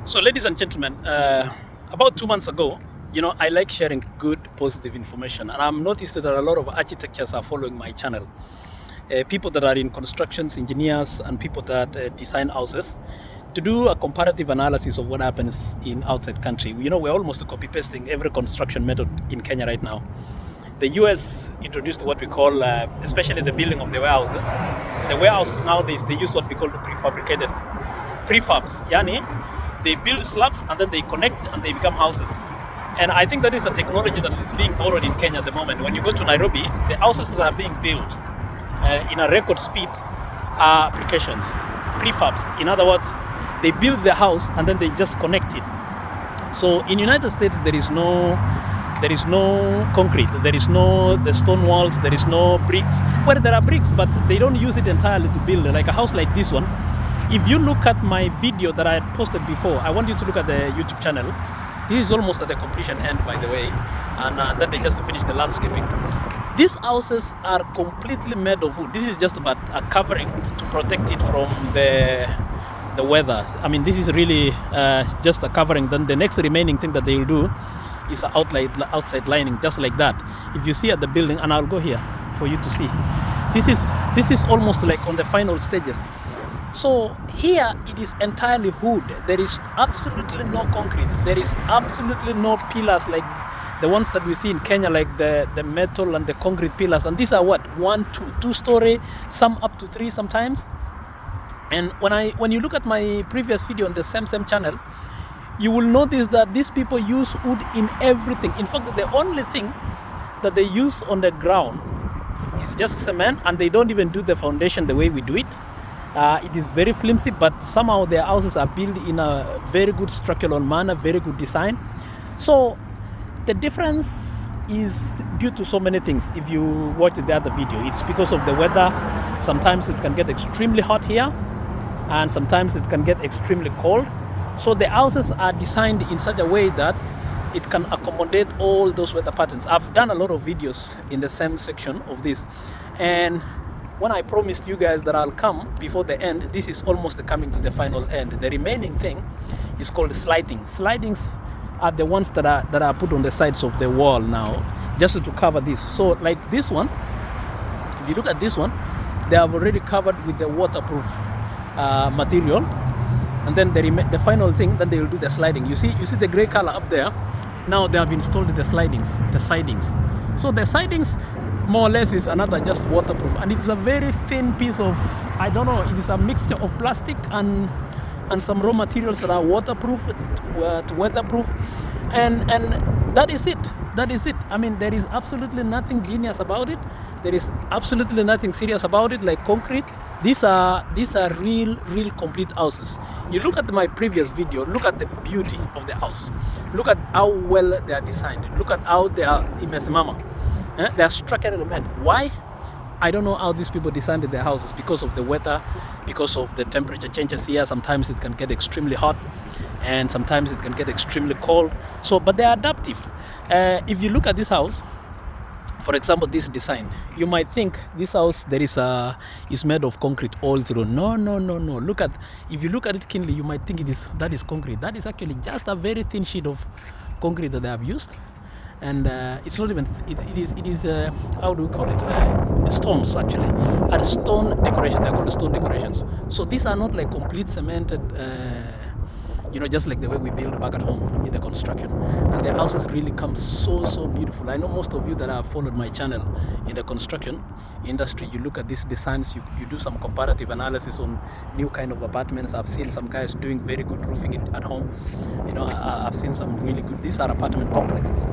So, ladies and gentlemen, about 2 months ago, I like sharing good, positive information, and I've noticed that a lot of architects are following my channel. People that are in constructions, engineers, and people that design houses, to do a comparative analysis of what happens in outside country. We're almost copy pasting every construction method in Kenya right now. The US introduced what we call, especially the building of the warehouses. The warehouses nowadays, they use what we call the prefabs. Yani, they build slabs and then they connect and they become houses. And I think that is a technology that is being borrowed in Kenya at the moment. When you go to Nairobi, the houses that are being built in a record speed are applications, prefabs. In other words, they build the house and then they just connect it. So in United States, there is no concrete, there is no the stone walls, there is no bricks. Well, there are bricks, but they don't use it entirely to build like a house like this one. If you look at my video that I had posted before, I want you to look at the YouTube channel. This is almost at the completion end, by the way, and then they just finished the landscaping. These houses are completely made of wood. This is just about a covering to protect it from the weather. I mean, this is really just a covering. Then the next remaining thing that they will do is an outside lining, just like that. If you see at the building, and I'll go here for you to see, this is almost like on the final stages. So here it is entirely wood. There is absolutely no concrete. There is absolutely no pillars like the ones that we see in Kenya, like the metal and the concrete pillars. And these are what, 1, 2 story, some up to 3 sometimes. And when you look at my previous video on the same channel, you will notice that these people use wood in everything. In fact, the only thing that they use on the ground is just cement, and they don't even do the foundation the way we do it. It is very flimsy, but somehow their houses are built in a very good structural manner, very good design. So the difference is due to so many things. If you watch the other video, it's because of the weather. Sometimes it can get extremely hot here, and sometimes it can get extremely cold. So the houses are designed in such a way that it can accommodate all those weather patterns. I've done a lot of videos in the same section of this, and when I promised you guys that I'll come before the end, this is almost coming to the final end. The remaining thing is called sliding. Slidings are the ones that are put on the sides of the wall now, just to cover this. So like this one, if you look at this one, they have already covered with the waterproof material. And then the final thing, then they will do the sliding. You see the gray color up there. Now they have installed the sidings. So the sidings, more or less, is another just waterproof, and it's a very thin piece of, I don't know, it is a mixture of plastic and some raw materials that are waterproof, weatherproof, and that is it. I mean, there is absolutely nothing genius about it. There is absolutely nothing serious about it like concrete. These are real complete houses. You look at my previous video, look at the beauty of the house. Look at how well they are designed. Look at how they are imesimama. They are structurally made. Why? I don't know how these people designed their houses, because of the weather, because of the temperature changes here. Sometimes it can get extremely hot, and sometimes it can get extremely cold. So, but they are adaptive. If you look at this house, for example, this design, you might think this house is made of concrete all through. No. If you look at it keenly, you might think that is concrete. That is actually just a very thin sheet of concrete that they have used. And it's not even, it is how do we call it? Stones, actually. A stone decoration. They're called stone decorations. So these are not like complete cemented, just like the way we build back at home in the construction. And the houses really come so beautiful. I know most of you that have followed my channel in the construction industry, you look at these designs, you do some comparative analysis on new kind of apartments. I've seen some guys doing very good roofing at home. I've seen some really good, these are apartment complexes,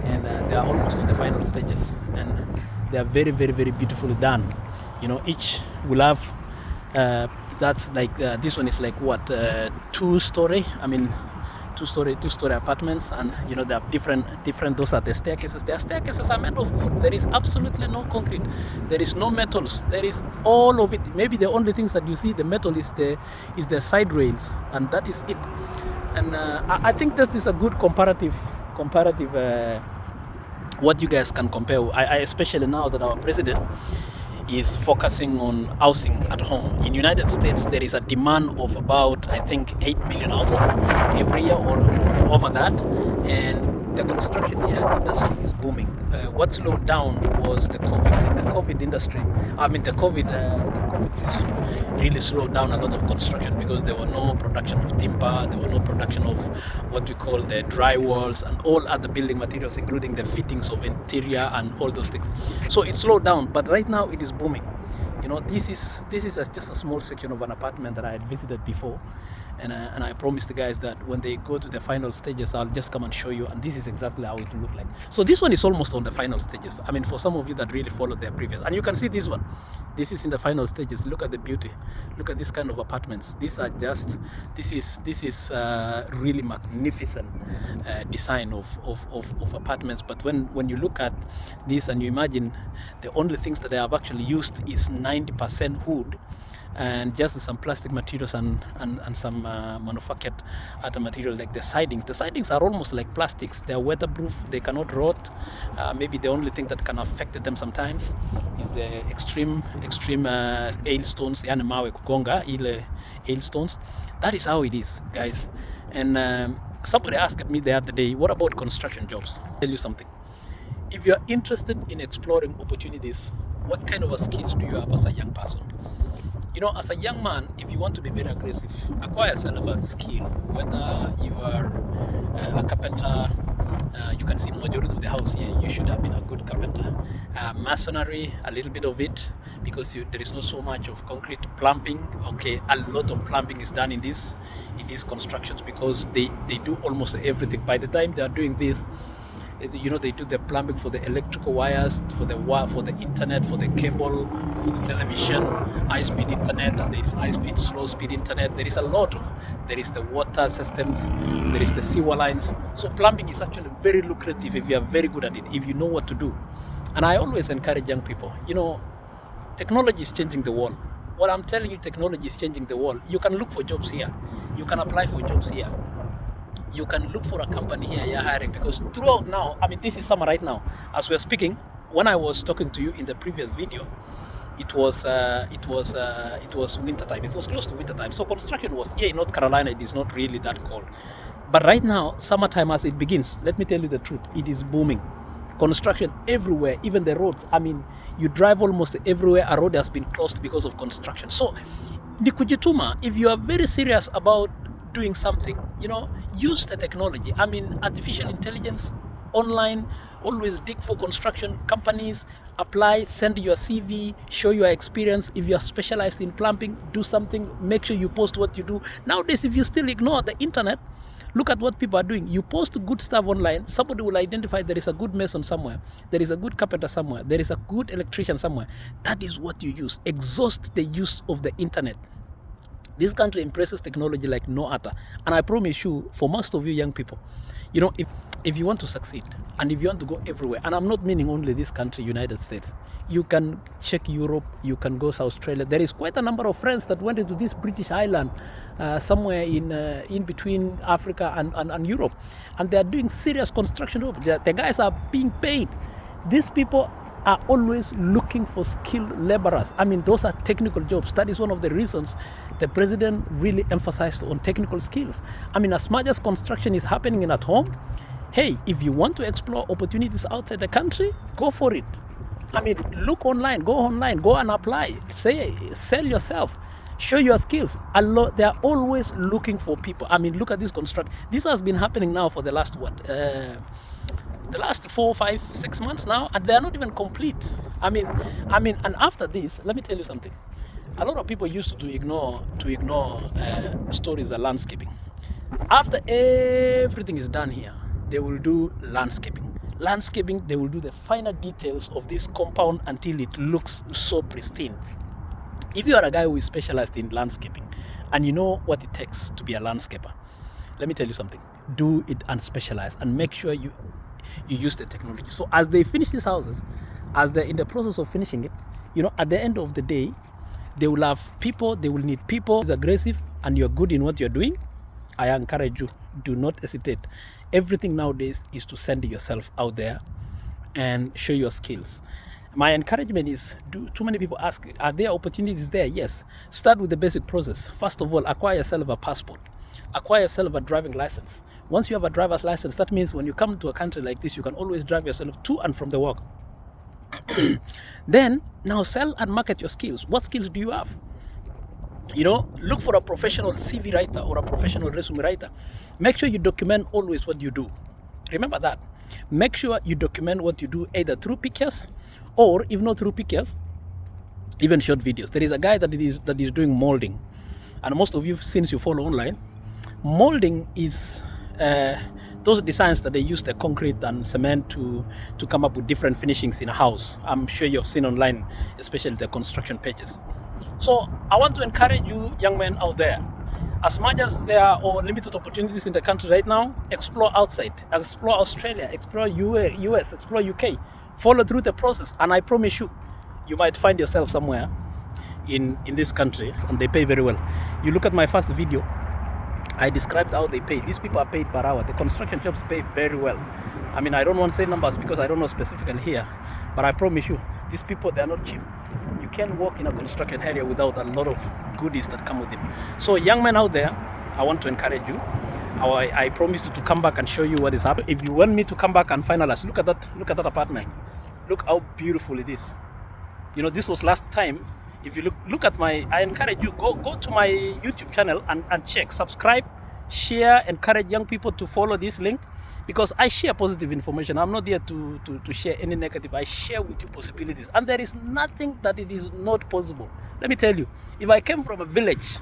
and they are almost on the final stages, and they are very beautifully done. Each will have that's like this one is like what, 2-story. I mean, two-story apartments, and they have different. Those are the staircases. Their staircases are made of wood. There is absolutely no concrete. There is no metals. There is all of it. Maybe the only things that you see the metal is the side rails, and that is it. And I think that is a good comparative. What you guys can compare. I especially now that our president is focusing on housing at home. In United States, there is a demand of about, I think, 8 million houses every year or over that. And the construction industry is booming. What slowed down was the COVID industry. The COVID season really slowed down a lot of construction because there were no production of timber, there were no production of what we call the drywalls and all other building materials, including the fittings of interior and all those things. So it slowed down, but right now it is booming. This is just a small section of an apartment that I had visited before. And I promised the guys that when they go to the final stages, I'll just come and show you. And this is exactly how it will look like. So this one is almost on the final stages. For some of you that really followed their previous. And you can see this one. This is in the final stages. Look at the beauty. Look at this kind of apartments. This is really magnificent design of apartments. But when you look at this and you imagine the only things that they have actually used is 90% wood, and just some plastic materials and some manufactured other material like the sidings. The sidings are almost like plastics. They are weatherproof. They cannot rot. Maybe the only thing that can affect them sometimes is the extreme hailstones, yani mawe kugonga, ile hailstones. That is how it is, guys. And somebody asked me the other day, what about construction jobs? I'll tell you something. If you're interested in exploring opportunities, what kind of skills do you have as a young person? As a young man, if you want to be very aggressive, acquire yourself a skill. Whether you are a carpenter, you can see majority of the house here, you should have been a good carpenter. Masonry, a little bit of it, because there is not so much of concrete. Plumbing, okay, a lot of plumbing is done in these constructions because they do almost everything. By the time they are doing this, they do the plumbing for the electrical wires, for the internet, for the cable, for the television, high-speed internet, and there is high-speed, slow-speed internet. There is a lot of. There is the water systems, there is the sewer lines. So plumbing is actually very lucrative if you are very good at it, if you know what to do. And I always encourage young people, technology is changing the world. What I'm telling you, technology is changing the world. You can look for jobs here. You can apply for jobs here. You can look for a company here you're hiring, because throughout now, this is summer right now. As we're speaking, when I was talking to you in the previous video, it was winter time. It was close to winter time. So construction was here in North Carolina. It is not really that cold. But right now, summertime as it begins, let me tell you the truth, it is booming. Construction everywhere, even the roads. You drive almost everywhere, a road has been closed because of construction. So, nikujituma, if you are very serious about doing something, use the technology. Artificial intelligence, online, always dig for construction companies, apply, send your CV, show your experience. If you are specialized in plumbing, do something, make sure you post what you do. Nowadays, if you still ignore the internet, look at what people are doing. You post good stuff online, somebody will identify there is a good mason somewhere, there is a good carpenter somewhere, there is a good electrician somewhere. That is what you use. Exhaust the use of the internet. This country embraces technology like no other. And I promise you, for most of you young people, if you want to succeed and if you want to go everywhere, and I'm not meaning only this country, United States, you can check Europe, you can go to Australia. There is quite a number of friends that went into this British island, somewhere in between Africa and Europe. And they are doing serious construction work. The guys are being paid. These people are always looking for skilled laborers. Those are technical jobs. That is one of the reasons the president really emphasized on technical skills. As much as construction is happening at home, hey, if you want to explore opportunities outside the country, go for it. Look online, go and apply. Sell yourself, show your skills. They are always looking for people. Look at this construction. This has been happening now for the last the last 4, 5, 6 months now, and they are not even complete. And after this, let me tell you something. A lot of people used to ignore stories of landscaping. After everything is done here, they will do landscaping. They will do the finer details of this compound until it looks so pristine. If you are a guy who is specialized in landscaping and you know what it takes to be a landscaper, let me tell you something. Do it and specialize, and make sure you use the technology. So as they finish these houses, as they're in the process of finishing it, at the end of the day, they will have people, they will need people who are aggressive and you're good in what you're doing. I encourage you, do not hesitate. Everything nowadays is to send yourself out there and show your skills. My encouragement is, too many people ask, are there opportunities there? Yes. Start with the basic process. First of all, acquire yourself a passport. Acquire yourself a driving license. Once you have a driver's license, that means when you come to a country like this, you can always drive yourself to and from the work. Then, now sell and market your skills. What skills do you have? Look for a professional CV writer or a professional resume writer. Make sure you document always what you do. Remember that. Make sure you document what you do either through pictures or, if not through pictures, even short videos. There is a guy that is doing molding, and most of you, since you follow online, molding is those designs that they use the concrete and cement to come up with different finishings in a house. I'm sure you've seen online, especially the construction pages. So I want to encourage you young men out there, as much as there are limited opportunities in the country right now, explore outside, explore Australia, explore US, explore UK, follow through the process, and I promise you, you might find yourself somewhere in this country, and they pay very well. You look at my first video, I described how they pay. These people are paid per hour. The construction jobs pay very well. I mean, I don't want to say numbers because I don't know specifically here, but I promise you, these people, they are not cheap. You can't work in a construction area without a lot of goodies that come with it. So young men out there, I want to encourage you. I promise you to come back and show you what is happening. If you want me to come back and finalize, look at that apartment. Look how beautiful it is. This was last time. If you look at I encourage you, go to my YouTube channel and check, subscribe, share, encourage young people to follow this link, because I share positive information. I'm not here to share any negative. I share with you possibilities, and there is nothing that it is not possible. Let me tell you, if I came from a village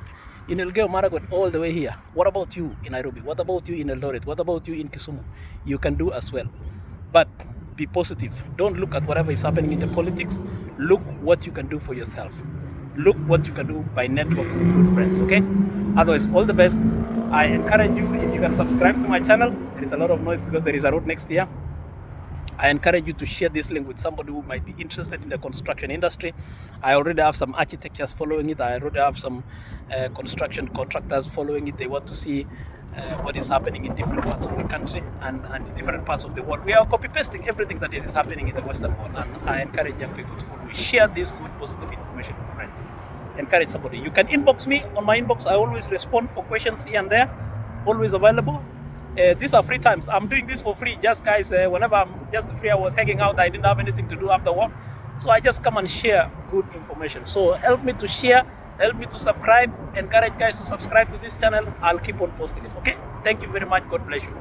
in Elgeyo Marakwet all the way here, what about you in Nairobi? What about you in Eldoret? What about you in Kisumu? You can do as well. But be positive. Don't look at whatever is happening in the politics. Look what you can do for yourself. Look what you can do by networking with good friends, okay? Otherwise, all the best. I encourage you, if you can subscribe to my channel. There is a lot of noise because there is a road next here. I encourage you to share this link with somebody who might be interested in the construction industry. I already have some architects following it. I already have some construction contractors following it. They want to see what is happening in different parts of the country and different parts of the world. We are copy-pasting everything that is happening in the Western world, and I encourage young people to always share this good, positive information with friends. Encourage somebody. You can inbox me on my inbox. I always respond for questions here and there. Always available. These are free times. I'm doing this for free. Just guys, whenever I'm just free, I was hanging out. I didn't have anything to do after work. So I just come and share good information. So help me to share. Help me to subscribe. Encourage guys to subscribe to this channel. I'll keep on posting it. Okay? Thank you very much. God bless you.